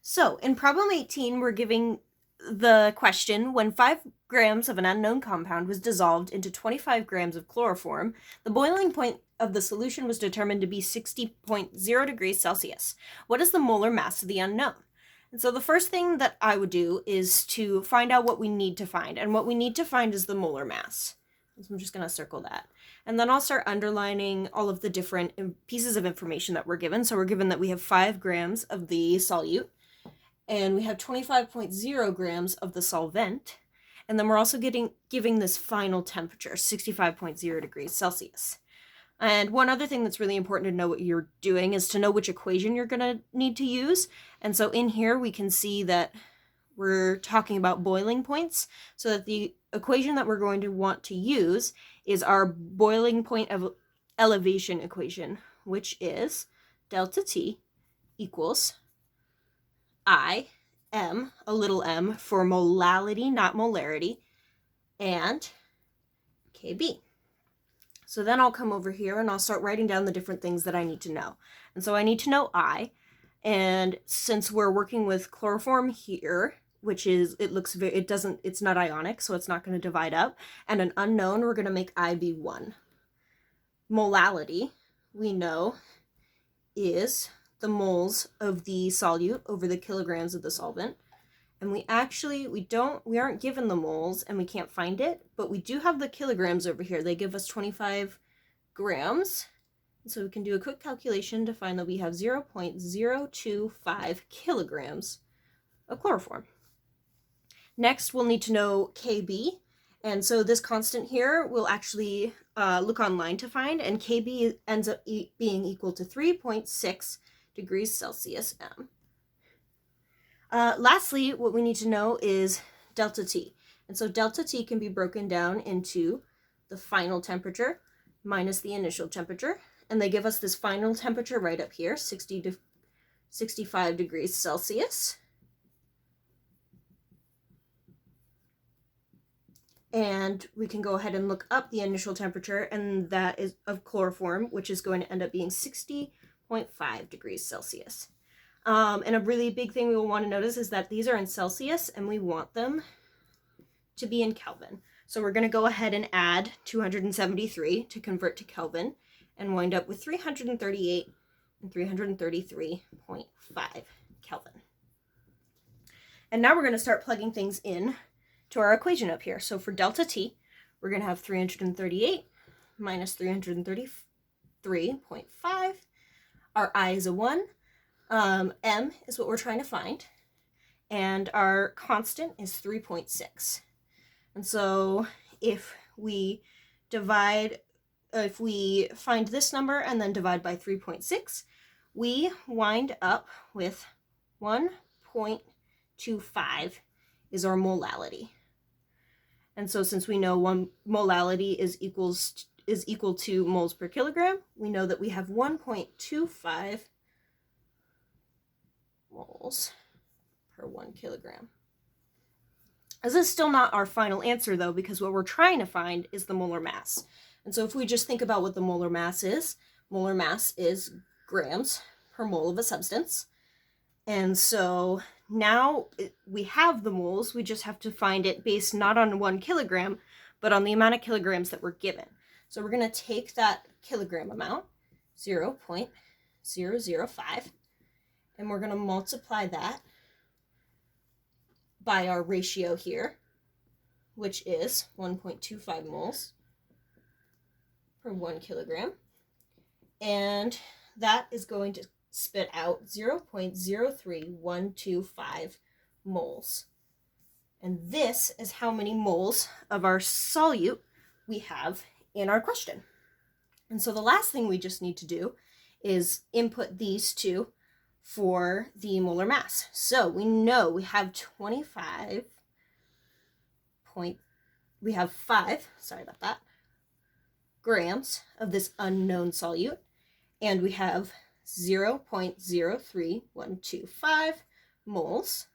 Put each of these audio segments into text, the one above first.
So in problem 18, we're giving the question, when 5 grams of an unknown compound was dissolved into 25 grams of chloroform, the boiling point of the solution was determined to be 60.0 degrees Celsius. What is the molar mass of the unknown? And so the first thing that I would do is to find out what we need to find. And what we need to find is the molar mass. So I'm just going to circle that. And then I'll start underlining all of the different pieces of information that we're given. So we're given that we have 5 grams of the solute, and we have 25.0 grams of the solvent, and then we're also giving this final temperature, 65.0 degrees Celsius. And one other thing that's really important to know what you're doing is to know which equation you're going to need to use. And so in here we can see that we're talking about boiling points, so that the equation that we're going to want to use is our boiling point of elevation equation, which is delta T equals I m, a little m, for molality, not molarity, and Kb. So then I'll come over here and I'll start writing down the different things that I need to know. And so I need to know I, and since we're working with chloroform here, which is, it's not ionic, so it's not going to divide up, and an unknown, we're going to make I be 1. Molality, we know, is the moles of the solute over the kilograms of the solvent. And we aren't given the moles and we can't find it, but we do have the kilograms over here. They give us 25 grams. So we can do a quick calculation to find that we have 0.025 kilograms of chloroform. Next, we'll need to know Kb. And so this constant here we'll actually look online to find, and Kb ends up being equal to 3.6 degrees Celsius M. Lastly, what we need to know is delta T. And so delta T can be broken down into the final temperature minus the initial temperature. And they give us this final temperature right up here, 60 to 65 degrees Celsius. And we can go ahead and look up the initial temperature, and that is of chloroform, which is going to end up being 60.5 degrees Celsius. And a really big thing we will want to notice is that these are in Celsius and we want them to be in Kelvin. So we're going to go ahead and add 273 to convert to Kelvin and wind up with 338 and 333.5 Kelvin. And now we're going to start plugging things in to our equation up here. So for delta T, we're going to have 338 minus 333.5. Our I is a 1. M is what we're trying to find, and our constant is 3.6. And so if we find this number and then divide by 3.6, we wind up with 1.25 is our molality. And so since we know one molality is equal to moles per kilogram, we know that we have 1.25 moles per 1 kilogram. This is still not our final answer though, because what we're trying to find is the molar mass. And so if we just think about what the molar mass is grams per mole of a substance. And so now we have the moles, we just have to find it based not on 1 kilogram, but on the amount of kilograms that we're given. So we're going to take that kilogram amount, 0.005, and we're going to multiply that by our ratio here, which is 1.25 moles per 1 kilogram. And that is going to spit out 0.03125 moles. And this is how many moles of our solute we have in our question. And so the last thing we just need to do is input these two for the molar mass. So we know we have 5 grams of this unknown solute, and we have 0.03125 moles.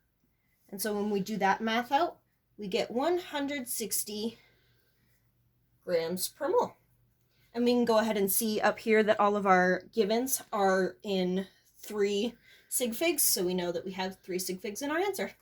And so when we do that math out, we get 160 grams per mole. And we can go ahead and see up here that all of our givens are in 3 sig figs, so we know that we have 3 sig figs in our answer.